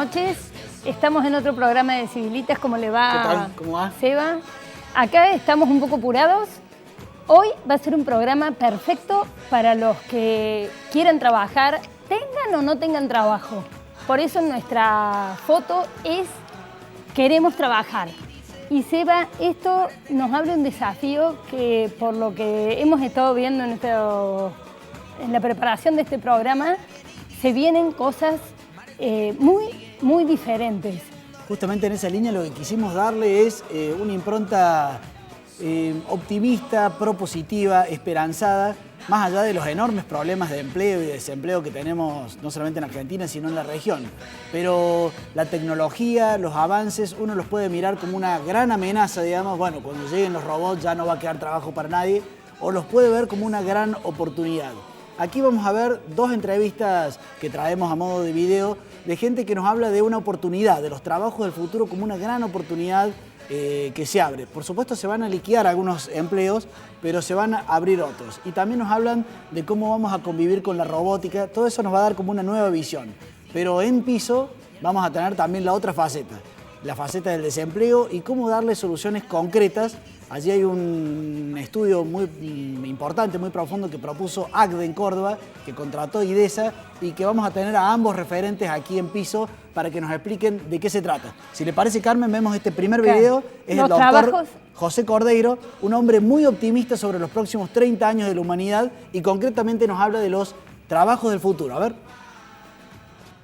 noches. Estamos en otro programa de Civilitas. ¿Cómo le va? ¿Qué tal? ¿Cómo va? Seba. Acá estamos un poco apurados. Hoy va a ser un programa perfecto para los que quieran trabajar, tengan o no tengan trabajo. Por eso nuestra foto es Queremos trabajar. Y Seba, esto nos abre un desafío que por lo que hemos estado viendo en la preparación de este programa, se vienen cosas muy diferentes. Justamente en esa línea lo que quisimos darle es una impronta optimista, propositiva, esperanzada, más allá de los enormes problemas de empleo y de desempleo que tenemos no solamente en Argentina, sino en la región. Pero la tecnología, los avances, uno los puede mirar como una gran amenaza, digamos, bueno, cuando lleguen los robots ya no va a quedar trabajo para nadie, o los puede ver como una gran oportunidad. Aquí vamos a ver dos entrevistas que traemos a modo de video de gente que nos habla de una oportunidad, de los trabajos del futuro como una gran oportunidad que se abre. Por supuesto se van a liquidar algunos empleos, pero se van a abrir otros. Y también nos hablan de cómo vamos a convivir con la robótica. Todo eso nos va a dar como una nueva visión. Pero en piso vamos a tener también la otra faceta, la faceta del desempleo y cómo darle soluciones concretas. Allí hay un estudio muy importante, muy profundo que propuso ACDE en Córdoba, que contrató IDESA y que vamos a tener a ambos referentes aquí en piso para que nos expliquen de qué se trata. Si le parece, Carmen, vemos este primer video. Es el doctor José Cordeiro, un hombre muy optimista sobre los próximos 30 años de la humanidad y concretamente nos habla de los trabajos del futuro. A ver.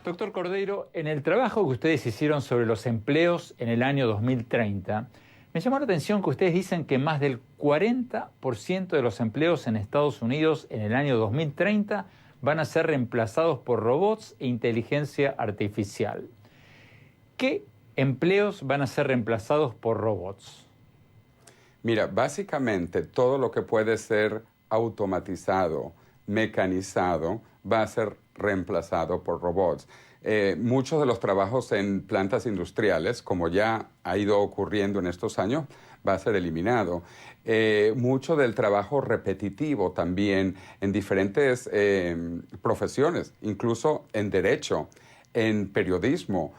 Doctor Cordeiro, en el trabajo que ustedes hicieron sobre los empleos en el año 2030, me llamó la atención que ustedes dicen que más del 40% de los empleos en Estados Unidos en el año 2030 van a ser reemplazados por robots e inteligencia artificial. ¿Qué empleos van a ser reemplazados por robots? Mira, básicamente todo lo que puede ser automatizado, mecanizado, va a ser reemplazado por robots. Muchos de los trabajos en plantas industriales, como ya ha ido ocurriendo en estos años, va a ser eliminado. Mucho del trabajo repetitivo también en diferentes profesiones, incluso en derecho, en periodismo.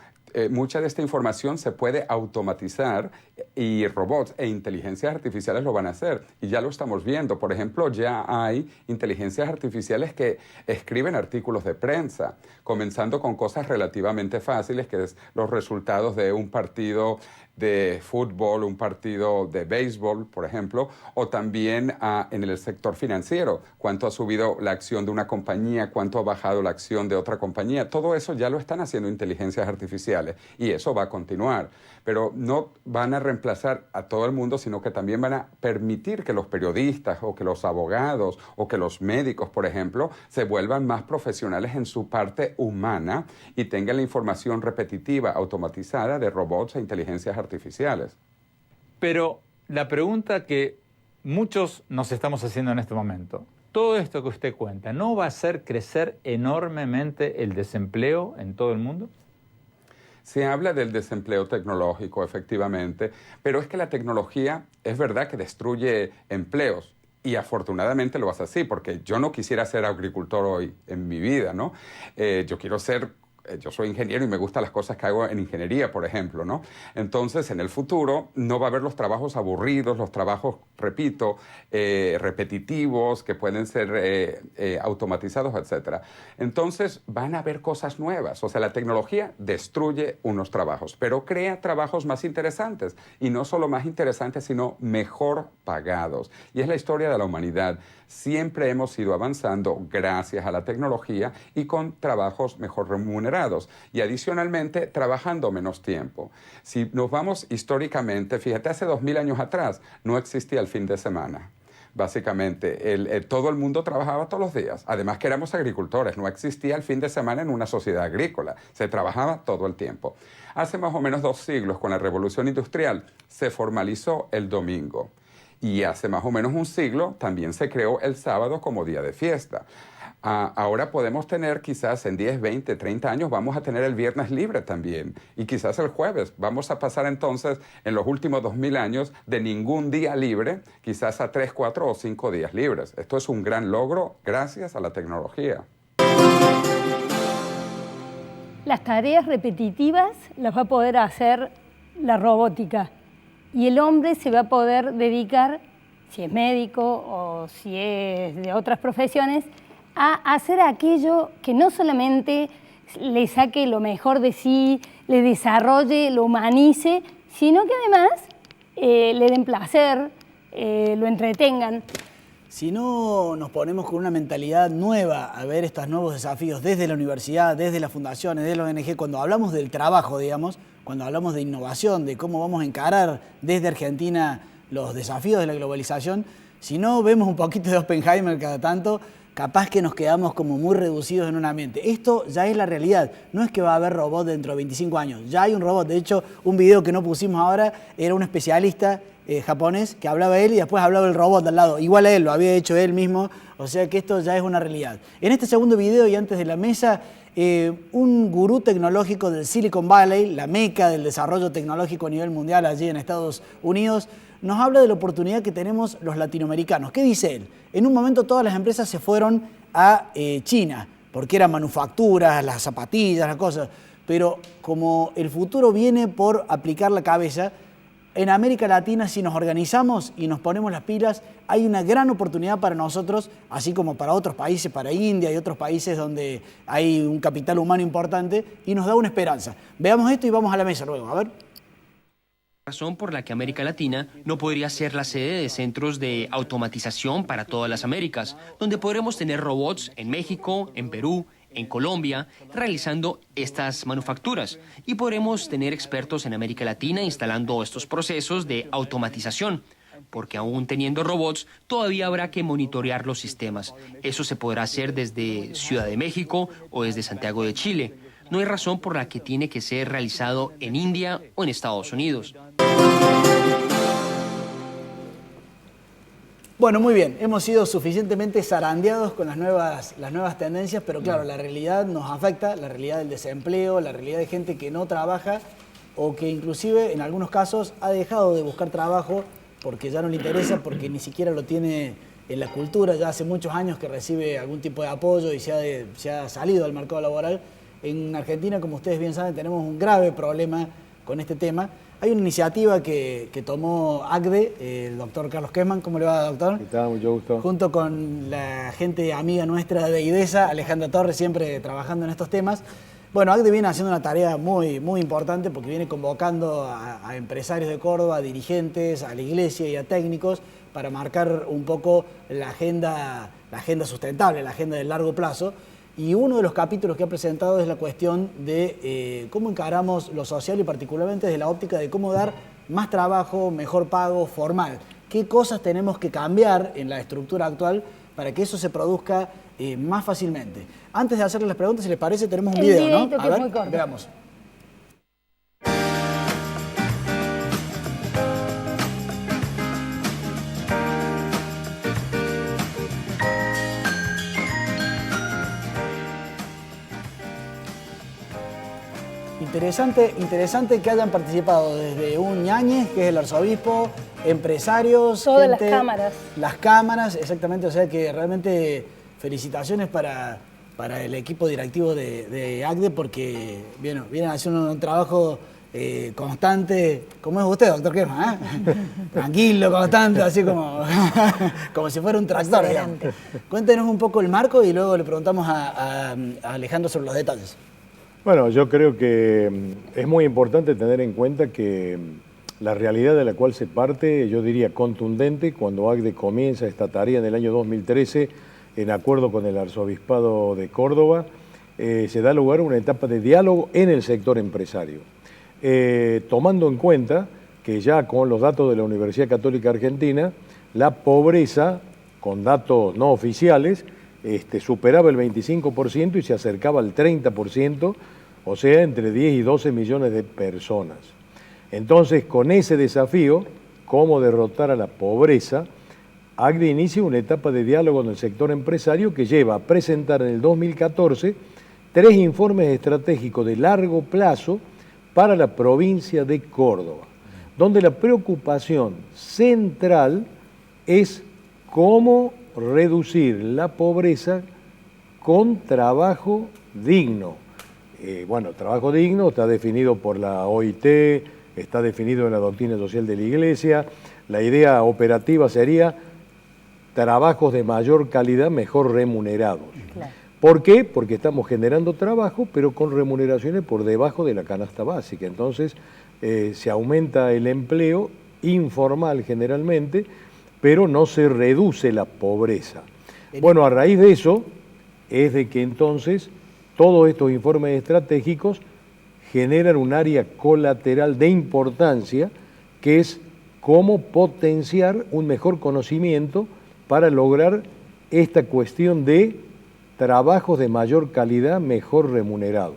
Mucha de esta información se puede automatizar y robots e inteligencias artificiales lo van a hacer. Y ya lo estamos viendo. Por ejemplo, ya hay inteligencias artificiales que escriben artículos de prensa, comenzando con cosas relativamente fáciles, que es los resultados de un partido de fútbol, un partido de béisbol, por ejemplo, o también en el sector financiero, cuánto ha subido la acción de una compañía, cuánto ha bajado la acción de otra compañía. Todo eso ya lo están haciendo inteligencias artificiales y eso va a continuar. Pero no van a reemplazar a todo el mundo, sino que también van a permitir que los periodistas o que los abogados o que los médicos, por ejemplo, se vuelvan más profesionales en su parte humana y tengan la información repetitiva, automatizada de robots e inteligencias artificiales. Pero la pregunta que muchos nos estamos haciendo en este momento, ¿todo esto que usted cuenta no va a hacer crecer enormemente el desempleo en todo el mundo? Se habla del desempleo tecnológico, efectivamente, pero es que la tecnología es verdad que destruye empleos. Y afortunadamente lo hace así, porque yo no quisiera ser agricultor hoy en mi vida, ¿no? Yo soy ingeniero y me gustan las cosas que hago en ingeniería, por ejemplo, ¿no? Entonces, en el futuro no va a haber los trabajos aburridos, los trabajos, repito, repetitivos, que pueden ser automatizados, etc. Entonces, van a haber cosas nuevas. O sea, la tecnología destruye unos trabajos, pero crea trabajos más interesantes. Y no solo más interesantes, sino mejor pagados. Y es la historia de la humanidad. Siempre hemos ido avanzando gracias a la tecnología y con trabajos mejor remunerados y adicionalmente trabajando menos tiempo. Si nos vamos históricamente, fíjate, hace 2000 años atrás no existía el fin de semana. Básicamente, todo el mundo trabajaba todos los días. Además que éramos agricultores, no existía el fin de semana en una sociedad agrícola. Se trabajaba todo el tiempo. Hace más o menos 2 siglos, con la Revolución Industrial, se formalizó el domingo. Y hace más o menos un siglo también se creó el sábado como día de fiesta. Ahora podemos tener quizás en 10, 20, 30 años vamos a tener el viernes libre también. Y quizás el jueves. Vamos a pasar entonces en los últimos 2000 años de ningún día libre, quizás a 3, 4 o 5 días libres. Esto es un gran logro gracias a la tecnología. las tareas repetitivas las va a poder hacer la robótica y el hombre se va a poder dedicar, si es médico o si es de otras profesiones, a hacer aquello que no solamente le saque lo mejor de sí, le desarrolle, lo humanice, sino que además le den placer, lo entretengan. Si no nos ponemos con una mentalidad nueva a ver estos nuevos desafíos desde la universidad, desde las fundaciones, desde la ONG, cuando hablamos del trabajo, digamos, cuando hablamos de innovación, de cómo vamos a encarar desde Argentina los desafíos de la globalización, si no vemos un poquito de Oppenheimer cada tanto, capaz que nos quedamos como muy reducidos en un ambiente. Esto ya es la realidad, no es que va a haber robot dentro de 25 años, ya hay un robot. De hecho, un video que no pusimos ahora era un especialista japonés que hablaba él y después hablaba el robot al lado, igual a él, lo había hecho él mismo, o sea que esto ya es una realidad. En este segundo video y antes de la mesa, un gurú tecnológico del Silicon Valley, la meca del desarrollo tecnológico a nivel mundial allí en Estados Unidos, nos habla de la oportunidad que tenemos los latinoamericanos. ¿Qué dice él? En un momento todas las empresas se fueron a China, porque eran manufacturas, las zapatillas, las cosas, pero como el futuro viene por aplicar la cabeza, en América Latina, si nos organizamos y nos ponemos las pilas, hay una gran oportunidad para nosotros, así como para otros países, para India y otros países donde hay un capital humano importante, y nos da una esperanza. Veamos esto y vamos a la mesa luego, a ver. Razón por la que América Latina no podría ser la sede de centros de automatización para todas las Américas, donde podremos tener robots en México, en Perú, en Colombia, realizando estas manufacturas, y podremos tener expertos en América Latina instalando estos procesos de automatización, porque aún teniendo robots, todavía habrá que monitorear los sistemas. Eso se podrá hacer desde Ciudad de México o desde Santiago de Chile. No hay razón por la que tiene que ser realizado en India o en Estados Unidos. Bueno, muy bien, hemos sido suficientemente zarandeados con las nuevas tendencias, pero claro, la realidad nos afecta, la realidad del desempleo, la realidad de gente que no trabaja o que inclusive en algunos casos ha dejado de buscar trabajo porque ya no le interesa, porque ni siquiera lo tiene en la cultura, ya hace muchos años que recibe algún tipo de apoyo y se ha salido al mercado laboral. En Argentina, como ustedes bien saben, tenemos un grave problema con este tema. Hay una iniciativa que tomó ACDE, el doctor Carlos Kessmann. ¿Cómo le va, doctor? ¿Qué tal? Mucho gusto. Junto con la gente amiga nuestra de IDESA, Alejandra Torres, siempre trabajando en estos temas. Bueno, ACDE viene haciendo una tarea muy importante porque viene convocando a empresarios de Córdoba, a dirigentes, a la iglesia y a técnicos para marcar un poco la agenda sustentable, la agenda de largo plazo. Y uno de los capítulos que ha presentado es la cuestión de cómo encaramos lo social y particularmente desde la óptica de cómo dar más trabajo, mejor pago, formal. ¿Qué cosas tenemos que cambiar en la estructura actual para que eso se produzca más fácilmente? Antes de hacerles las preguntas, si les parece, tenemos un video, ¿no? A ver, muy corto. Veamos. Interesante que hayan participado desde un ñañez, que es el arzobispo, empresarios, todas gente, las cámaras. Las cámaras, exactamente, o sea que realmente felicitaciones para el equipo directivo de ACDE porque vienen haciendo un trabajo constante, como es usted, doctor Kessmann, tranquilo, constante, así como, como si fuera un tractor. Cuéntenos un poco el marco y luego le preguntamos a Alejandro sobre los detalles. Bueno, yo creo que es muy importante tener en cuenta que la realidad de la cual se parte, yo diría contundente, cuando ACDE comienza esta tarea en el año 2013, en acuerdo con el Arzobispado de Córdoba, se da lugar a una etapa de diálogo en el sector empresario. Tomando en cuenta que ya con los datos de la Universidad Católica Argentina, la pobreza, con datos no oficiales, superaba el 25% y se acercaba al 30%, o sea, entre 10 y 12 millones de personas. Entonces, con ese desafío, cómo derrotar a la pobreza, ACDE inicia una etapa de diálogo en el sector empresario que lleva a presentar en el 2014 3 informes estratégicos de largo plazo para la provincia de Córdoba, donde la preocupación central es cómo reducir la pobreza con trabajo digno. bueno, trabajo digno está definido por la OIT, está definido en la doctrina social de la Iglesia. La idea operativa sería trabajos de mayor calidad, mejor remunerados. Claro. ¿Por qué? Porque estamos generando trabajo, pero con remuneraciones por debajo de la canasta básica. Entonces, se aumenta el empleo informal generalmente, pero no se reduce la pobreza. Bueno, a raíz de eso, es de que entonces todos estos informes estratégicos generan un área colateral de importancia, que es cómo potenciar un mejor conocimiento para lograr esta cuestión de trabajos de mayor calidad, mejor remunerados.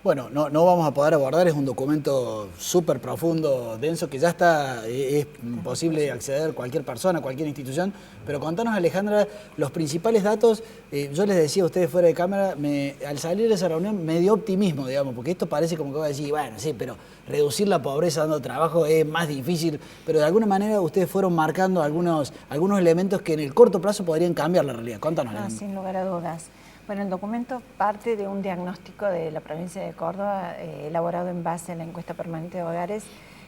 Bueno, no vamos a poder abordar, es un documento súper profundo, denso, que ya está, es posible acceder cualquier persona, cualquier institución, pero contanos, Alejandra, los principales datos. Yo les decía a ustedes fuera de cámara, al salir de esa reunión me dio optimismo, digamos, porque esto parece como que voy a decir, bueno, sí, pero reducir la pobreza dando trabajo es más difícil, pero de alguna manera ustedes fueron marcando algunos elementos que en el corto plazo podrían cambiar la realidad. Contanos, Alejandra. Sin lugar a dudas. Bueno, el documento parte de un diagnóstico de la provincia de Córdoba, elaborado en base a la encuesta permanente de hogares,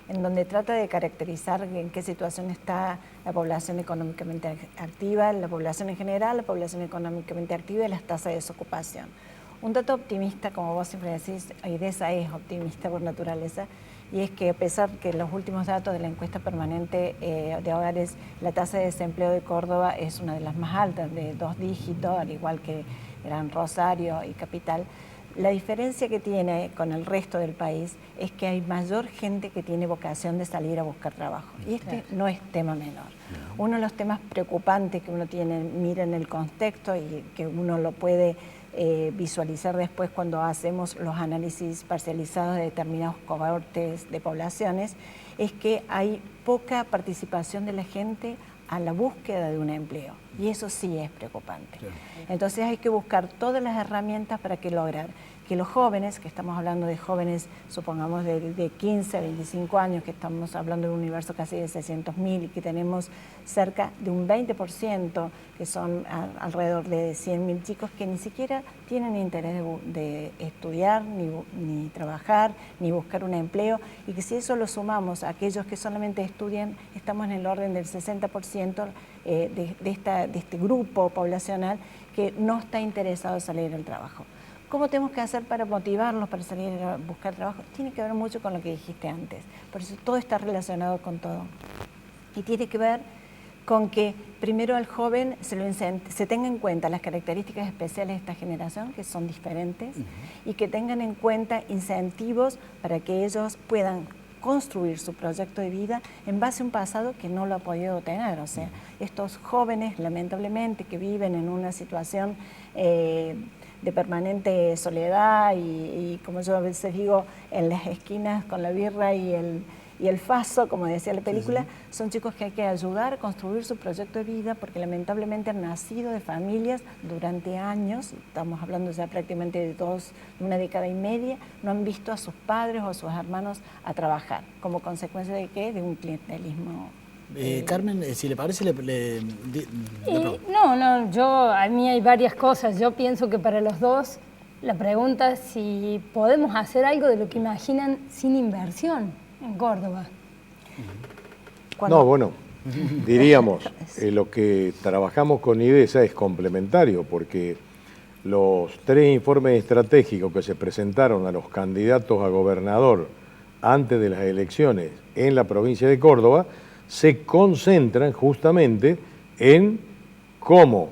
en donde trata de caracterizar en qué situación está la población económicamente activa, la población en general, la población económicamente activa y las tasas de desocupación. Un dato optimista, como vos siempre decís, IDESA es optimista por naturaleza, y es que a pesar que los últimos datos de la encuesta permanente de hogares, la tasa de desempleo de Córdoba es una de las más altas, de 2 dígitos, al igual que Gran Rosario y Capital, la diferencia que tiene con el resto del país es que hay mayor gente que tiene vocación de salir a buscar trabajo. Y este no es tema menor. Uno de los temas preocupantes que uno mira en el contexto y que uno lo puede visualizar después cuando hacemos los análisis parcializados de determinados cohortes de poblaciones, es que hay poca participación de la gente a la búsqueda de un empleo, y eso sí es preocupante. Sí. Entonces hay que buscar todas las herramientas para lograr que los jóvenes, que estamos hablando de jóvenes, supongamos de 15 a 25 años, que estamos hablando de un universo casi de 600.000 y que tenemos cerca de un 20%, que son alrededor de 100.000 chicos que ni siquiera tienen interés de estudiar, ni trabajar, ni buscar un empleo, y que si eso lo sumamos a aquellos que solamente estudian, estamos en el orden del 60% de este grupo poblacional que no está interesado en salir al trabajo. ¿Cómo tenemos que hacer para motivarlos para salir a buscar trabajo? Tiene que ver mucho con lo que dijiste antes, por eso todo está relacionado con todo. Y tiene que ver con que primero al joven se tenga en cuenta las características especiales de esta generación, que son diferentes, y que tengan en cuenta incentivos para que ellos puedan construir su proyecto de vida en base a un pasado que no lo ha podido tener. O sea, estos jóvenes, lamentablemente, que viven en una situación de permanente soledad y como yo a veces digo, en las esquinas con la birra y el faso, como decía la película, son chicos que hay que ayudar a construir su proyecto de vida porque lamentablemente han nacido de familias durante años, estamos hablando ya prácticamente de una década y media, no han visto a sus padres o a sus hermanos a trabajar. ¿Como consecuencia de qué? De un clientelismo. Carmen, si le parece, a mí hay varias cosas. Yo pienso que para los dos la pregunta es si podemos hacer algo de lo que imaginan sin inversión en Córdoba. No, bueno, diríamos, lo que trabajamos con IDESA es complementario, porque los 3 informes estratégicos que se presentaron a los candidatos a gobernador antes de las elecciones en la provincia de Córdoba se concentran justamente en cómo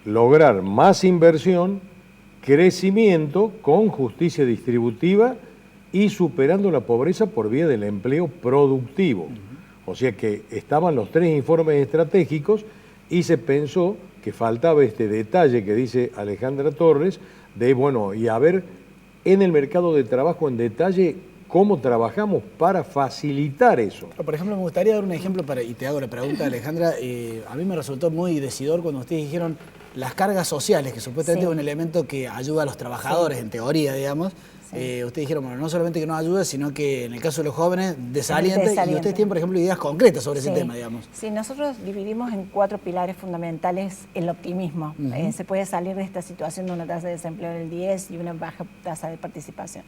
lograr más inversión, crecimiento con justicia distributiva y superando la pobreza por vía del empleo productivo. O sea que estaban los 3 informes estratégicos y se pensó que faltaba este detalle que dice Alejandra Torres de, bueno, y a ver en el mercado de trabajo en detalle cómo trabajamos para facilitar eso. Por ejemplo, me gustaría dar un ejemplo, y te hago la pregunta, Alejandra. A mí me resultó muy decidor cuando ustedes dijeron las cargas sociales, que supuestamente es un elemento que ayuda a los trabajadores, en teoría, digamos. Ustedes dijeron, bueno, no solamente que no ayuda, sino que en el caso de los jóvenes, desalienta. Y ustedes tienen, por ejemplo, ideas concretas sobre ese tema, digamos. Sí, nosotros dividimos en 4 pilares fundamentales el optimismo. Se puede salir de esta situación de una tasa de desempleo del 10 y una baja tasa de participación.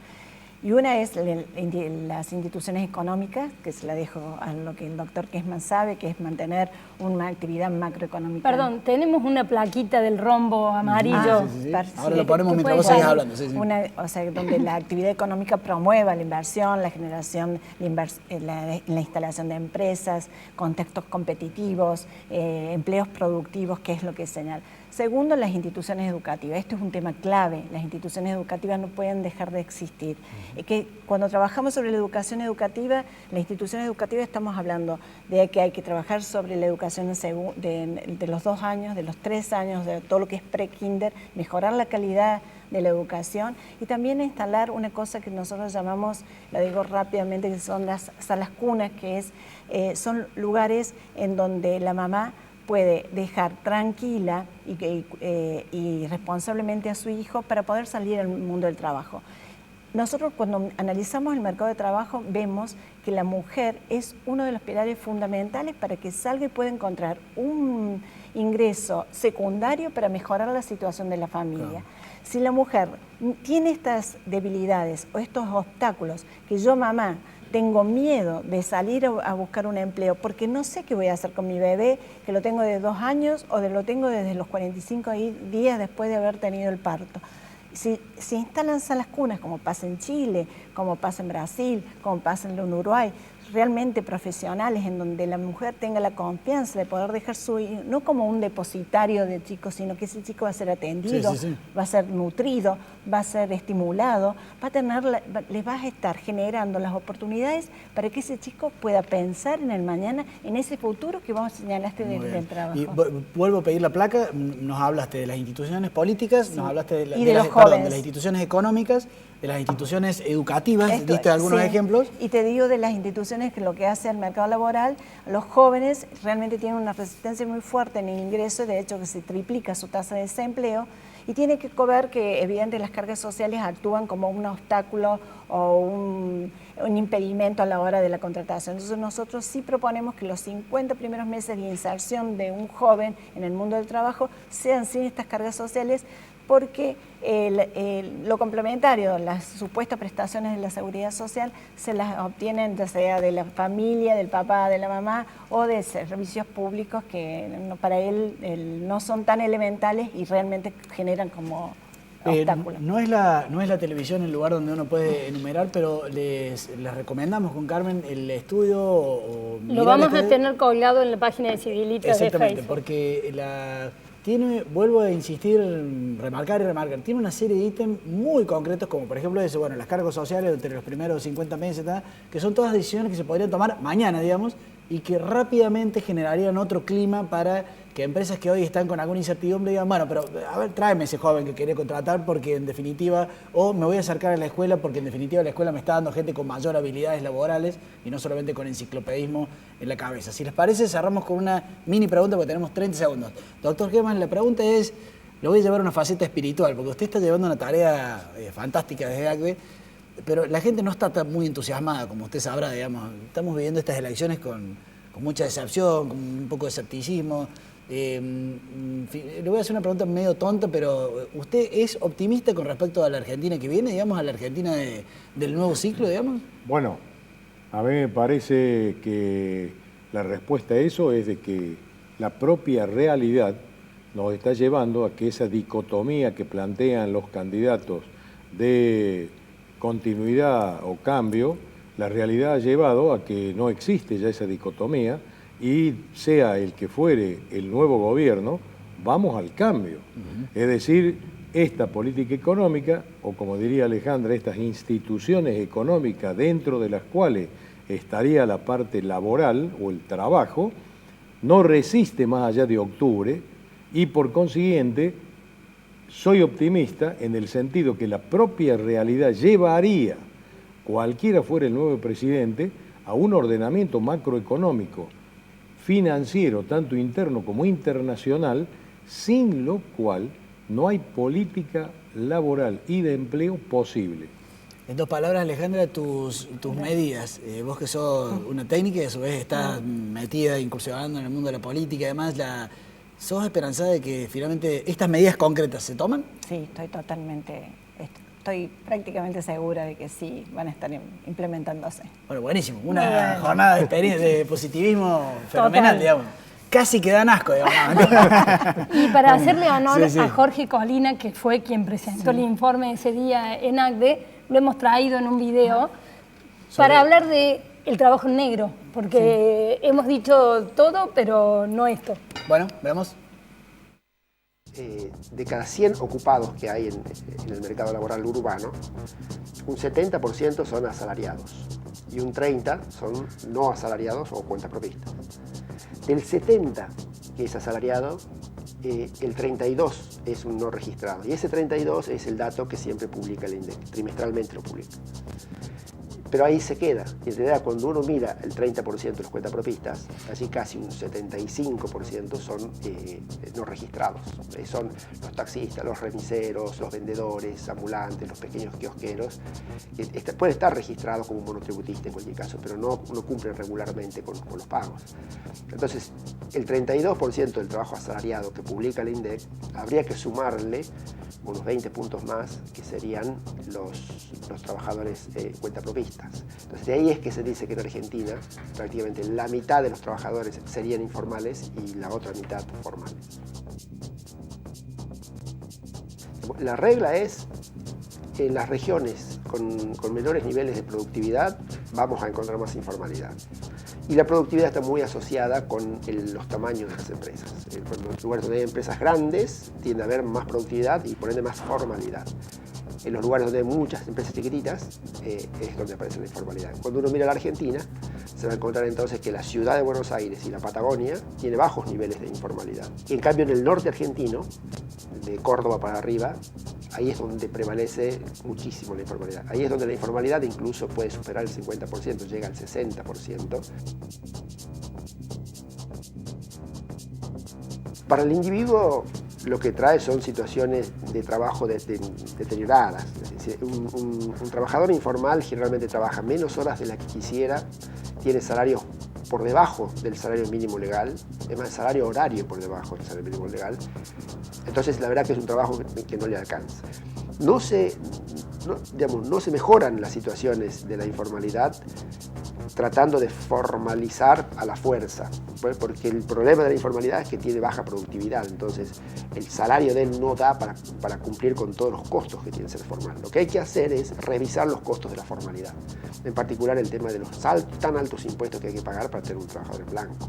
Y una es las instituciones económicas, que se la dejo a lo que el doctor Kessman sabe, que es mantener una actividad macroeconómica. Perdón, tenemos una plaquita del rombo amarillo. Sí. Ahora lo ponemos mientras vos seguís hablando. O sea, donde la actividad económica promueva la inversión, la generación, la instalación de empresas, contextos competitivos, empleos productivos, que es lo que señala. Segundo, las instituciones educativas. Esto es un tema clave. Las instituciones educativas no pueden dejar de existir. Que cuando trabajamos sobre la educación educativa, las instituciones educativas estamos hablando de que hay que trabajar sobre la educación de los 2 años, de los 3 años, de todo lo que es pre-kinder, mejorar la calidad de la educación y también instalar una cosa que nosotros llamamos, la digo rápidamente, que son las salas cunas, que son lugares en donde la mamá puede dejar tranquila y responsablemente a su hijo para poder salir al mundo del trabajo. Nosotros cuando analizamos el mercado de trabajo vemos que la mujer es uno de los pilares fundamentales para que salga y pueda encontrar un ingreso secundario para mejorar la situación de la familia. Claro. Si la mujer tiene estas debilidades o estos obstáculos que yo, mamá, tengo miedo de salir a buscar un empleo porque no sé qué voy a hacer con mi bebé, que lo tengo de 2 años o lo tengo desde los 45 días después de haber tenido el parto. Si se instalan salas cunas, como pasa en Chile, como pasa en Brasil, como pasa en Uruguay, realmente profesionales, en donde la mujer tenga la confianza de poder dejar su hijo, no como un depositario de chicos, sino que ese chico va a ser atendido, va a ser nutrido, va a ser estimulado, les vas a estar generando las oportunidades para que ese chico pueda pensar en el mañana, en ese futuro que vos señalaste del trabajo. Y vuelvo a pedir la placa, nos hablaste de las instituciones políticas, nos hablaste de las instituciones económicas, de las instituciones educativas, diste algunos ejemplos. Y te digo de las instituciones que lo que hace el mercado laboral, los jóvenes realmente tienen una resistencia muy fuerte en el ingreso, de hecho que se triplica su tasa de desempleo, y tiene que ver que evidentemente las cargas sociales actúan como un obstáculo o un impedimento a la hora de la contratación. Entonces nosotros sí proponemos que los 50 primeros meses de inserción de un joven en el mundo del trabajo sean sin estas cargas sociales, porque lo complementario, las supuestas prestaciones de la seguridad social, se las obtienen ya sea de la familia, del papá, de la mamá o de servicios públicos que para él no son tan elementales y realmente generan como obstáculos. No es la televisión el lugar donde uno puede enumerar, pero les recomendamos con Carmen el estudio. Lo vamos a tener colgado en la página de Civilitas de Facebook. Exactamente, porque vuelvo a insistir, remarcar, tiene una serie de ítems muy concretos, como por ejemplo eso, las cargas sociales entre los primeros 50 meses, que son todas decisiones que se podrían tomar mañana, digamos, y que rápidamente generarían otro clima para que empresas que hoy están con alguna incertidumbre digan, bueno, pero a ver, tráeme ese joven que quería contratar porque en definitiva, o me voy a acercar a la escuela porque en definitiva la escuela me está dando gente con mayor habilidades laborales y no solamente con enciclopedismo en la cabeza. Si les parece, cerramos con una mini pregunta porque tenemos 30 segundos. Doctor Kessman, la pregunta es, lo voy a llevar a una faceta espiritual, porque usted está llevando una tarea fantástica desde ACBE, pero la gente no está tan muy entusiasmada, como usted sabrá, digamos. Estamos viviendo estas elecciones con mucha decepción, con un poco de escepticismo. Le voy a hacer una pregunta medio tonta, pero ¿usted es optimista con respecto a la Argentina que viene, digamos, a la Argentina del nuevo ciclo, digamos? Bueno, a mí me parece que la respuesta a eso es de que la propia realidad nos está llevando a que esa dicotomía que plantean los candidatos de continuidad o cambio, la realidad ha llevado a que no existe ya esa dicotomía y sea el que fuere el nuevo gobierno, vamos al cambio. Es decir, esta política económica, o como diría Alejandra, estas instituciones económicas dentro de las cuales estaría la parte laboral o el trabajo, no resiste más allá de octubre y por consiguiente soy optimista en el sentido que la propia realidad llevaría, cualquiera fuera el nuevo presidente, a un ordenamiento macroeconómico, financiero, tanto interno como internacional, sin lo cual no hay política laboral y de empleo posible. En dos palabras, Alejandra, tus medidas. Vos que sos una técnica y a su vez estás metida, incursionando en el mundo de la política y además, ¿sos esperanzada de que finalmente estas medidas concretas se toman? Sí, estoy prácticamente segura de que sí van a estar implementándose. Bueno, buenísimo. Una jornada de experiencia, de positivismo fenomenal, digamos. Casi que dan asco, digamos. Y para hacerle honor a Jorge Colina, que fue quien presentó el informe ese día en ACDE, lo hemos traído en un video para hablar de el trabajo en negro, porque hemos dicho todo, pero no esto. Bueno, veamos. De cada 100 ocupados que hay en el mercado laboral urbano, un 70% son asalariados y un 30% son no asalariados o cuentapropistas. Del 70% que es asalariado, el 32% es un no registrado. Y ese 32% es el dato que siempre publica el INDEC, trimestralmente lo publica. Pero ahí se queda. Y en realidad, cuando uno mira el 30% de los cuentapropistas, allí casi un 75% son no registrados. Son los taxistas, los remiseros, los vendedores, ambulantes, los pequeños kiosqueros. Pueden estar registrados como monotributista en cualquier caso, pero no cumplen regularmente con los pagos. Entonces, el 32% del trabajo asalariado que publica el INDEC, habría que sumarle unos 20 puntos más, que serían los trabajadores cuentapropistas. Entonces, de ahí es que se dice que en Argentina prácticamente la mitad de los trabajadores serían informales y la otra mitad formales. La regla es, en las regiones con menores niveles de productividad vamos a encontrar más informalidad. Y la productividad está muy asociada con los tamaños de las empresas. En los lugares donde hay empresas grandes tiende a haber más productividad y por ende más formalidad. En los lugares donde hay muchas empresas chiquititas es donde aparece la informalidad. Cuando uno mira la Argentina, se va a encontrar entonces que la ciudad de Buenos Aires y la Patagonia tiene bajos niveles de informalidad. Y en cambio en el norte argentino, de Córdoba para arriba, ahí es donde prevalece muchísimo la informalidad. Ahí es donde la informalidad incluso puede superar el 50%, llega al 60%. Para el individuo lo que trae son situaciones de trabajo deterioradas. Es decir, un trabajador informal generalmente trabaja menos horas de las que quisiera, tiene salarios por debajo del salario mínimo legal, es más, el salario horario por debajo del salario mínimo legal. Entonces, la verdad que es un trabajo que no le alcanza. No se mejoran las situaciones de la informalidad tratando de formalizar a la fuerza, porque el problema de la informalidad es que tiene baja productividad, entonces el salario de él no da para cumplir con todos los costos que tiene ser formal. Lo que hay que hacer es revisar los costos de la formalidad, en particular el tema de los tan altos impuestos que hay que pagar para tener un trabajador en blanco.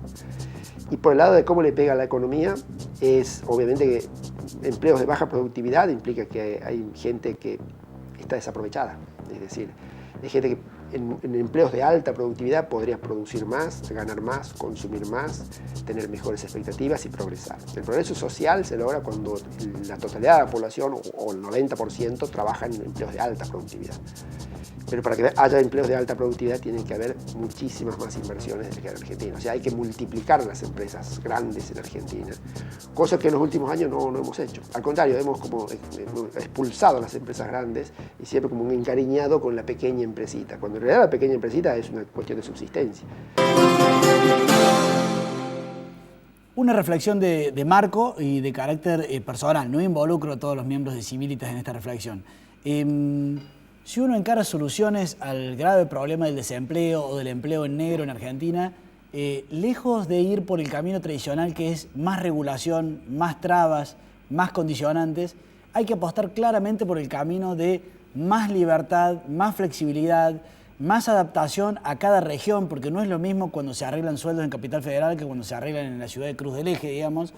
Y por el lado de cómo le pega a la economía, es obviamente que empleos de baja productividad implica que hay gente que está desaprovechada, es decir, hay gente que en empleos de alta productividad podrías producir más, ganar más, consumir más, tener mejores expectativas y progresar. El progreso social se logra cuando la totalidad de la población o el 90% trabaja en empleos de alta productividad. Pero para que haya empleos de alta productividad tienen que haber muchísimas más inversiones de las que hay en Argentina. O sea, hay que multiplicar las empresas grandes en Argentina, cosa que en los últimos años no hemos hecho. Al contrario, hemos como expulsado a las empresas grandes y siempre como un encariñado con la pequeña empresita, cuando en realidad la pequeña empresita es una cuestión de subsistencia. Una reflexión de marco y de carácter personal. No involucro a todos los miembros de Civilitas en esta reflexión. Si uno encara soluciones al grave problema del desempleo o del empleo en negro en Argentina, lejos de ir por el camino tradicional que es más regulación, más trabas, más condicionantes, hay que apostar claramente por el camino de más libertad, más flexibilidad, más adaptación a cada región, porque no es lo mismo cuando se arreglan sueldos en Capital Federal que cuando se arreglan en la ciudad de Cruz del Eje, digamos.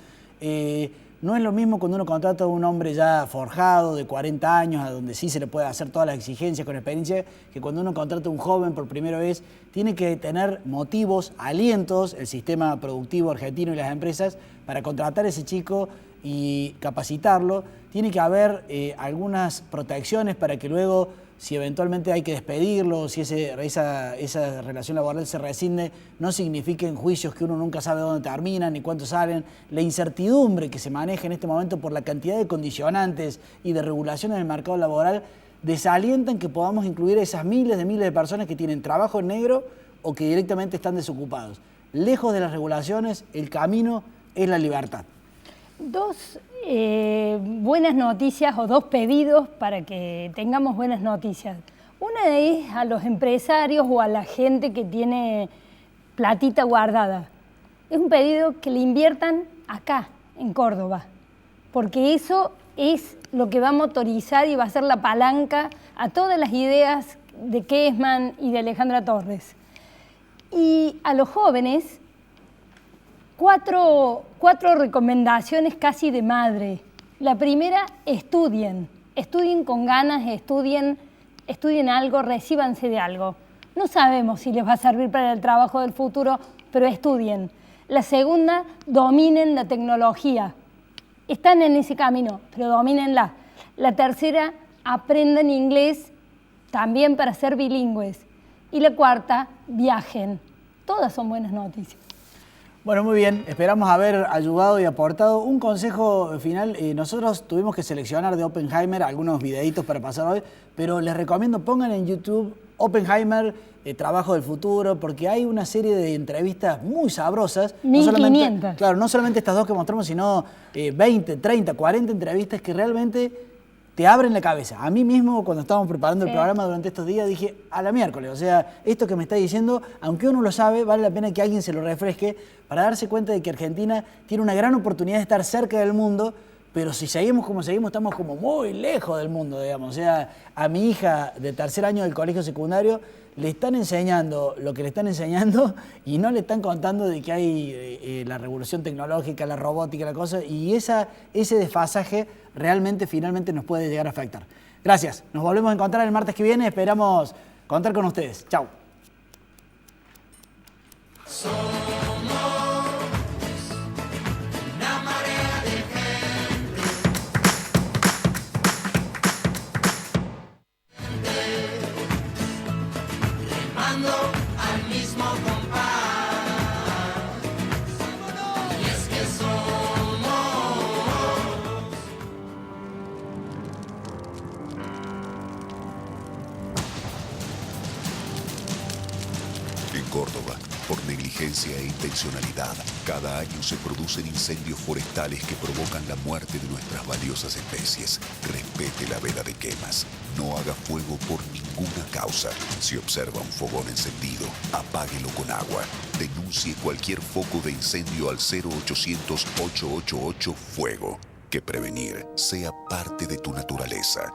No es lo mismo cuando uno contrata a un hombre ya forjado de 40 años, a donde sí se le puede hacer todas las exigencias con experiencia, que cuando uno contrata a un joven por primera vez. Tiene que tener motivos, alientos, el sistema productivo argentino y las empresas, para contratar a ese chico y capacitarlo. Tiene que haber algunas protecciones para que luego, si eventualmente hay que despedirlo, si esa relación laboral se rescinde, no signifiquen juicios que uno nunca sabe dónde terminan ni cuánto salen. La incertidumbre que se maneja en este momento por la cantidad de condicionantes y de regulaciones del mercado laboral desalientan que podamos incluir a esas miles de personas que tienen trabajo en negro o que directamente están desocupados. Lejos de las regulaciones, el camino es la libertad. Dos buenas noticias o dos pedidos para que tengamos buenas noticias. Una es a los empresarios o a la gente que tiene platita guardada. Es un pedido que le inviertan acá, en Córdoba, porque eso es lo que va a motorizar y va a ser la palanca a todas las ideas de Kessman y de Alejandra Torres. Y a los jóvenes, cuatro recomendaciones casi de madre. La primera, estudien con ganas, estudien algo, recíbanse de algo. No sabemos si les va a servir para el trabajo del futuro, pero estudien. La segunda, dominen la tecnología. Están en ese camino, pero domínenla. La tercera, aprendan inglés también para ser bilingües. Y la cuarta, viajen. Todas son buenas noticias. Bueno, muy bien. Esperamos haber ayudado y aportado. Un consejo final. Nosotros tuvimos que seleccionar de Oppenheimer algunos videitos para pasar hoy, pero les recomiendo, pongan en YouTube Oppenheimer, Trabajo del Futuro, porque hay una serie de entrevistas muy sabrosas. 1500. Claro, no solamente estas dos que mostramos, sino 20, 30, 40 entrevistas que realmente te abren la cabeza. A mí mismo, cuando estábamos preparando el programa durante estos días, dije, a la miércoles, o sea, esto que me está diciendo, aunque uno lo sabe, vale la pena que alguien se lo refresque para darse cuenta de que Argentina tiene una gran oportunidad de estar cerca del mundo, pero si seguimos como seguimos, estamos como muy lejos del mundo, digamos. O sea, a mi hija de tercer año del colegio secundario le están enseñando lo que le están enseñando y no le están contando de que hay la revolución tecnológica, la robótica, la cosa, y ese desfasaje realmente finalmente nos puede llegar a afectar. Gracias. Nos volvemos a encontrar el martes que viene. Esperamos contar con ustedes. Chau. Córdoba, por negligencia e intencionalidad, cada año se producen incendios forestales que provocan la muerte de nuestras valiosas especies. Respete la veda de quemas. No haga fuego por ninguna causa. Si observa un fogón encendido, apáguelo con agua. Denuncie cualquier foco de incendio al 0800-888-FUEGO. Que prevenir sea parte de tu naturaleza.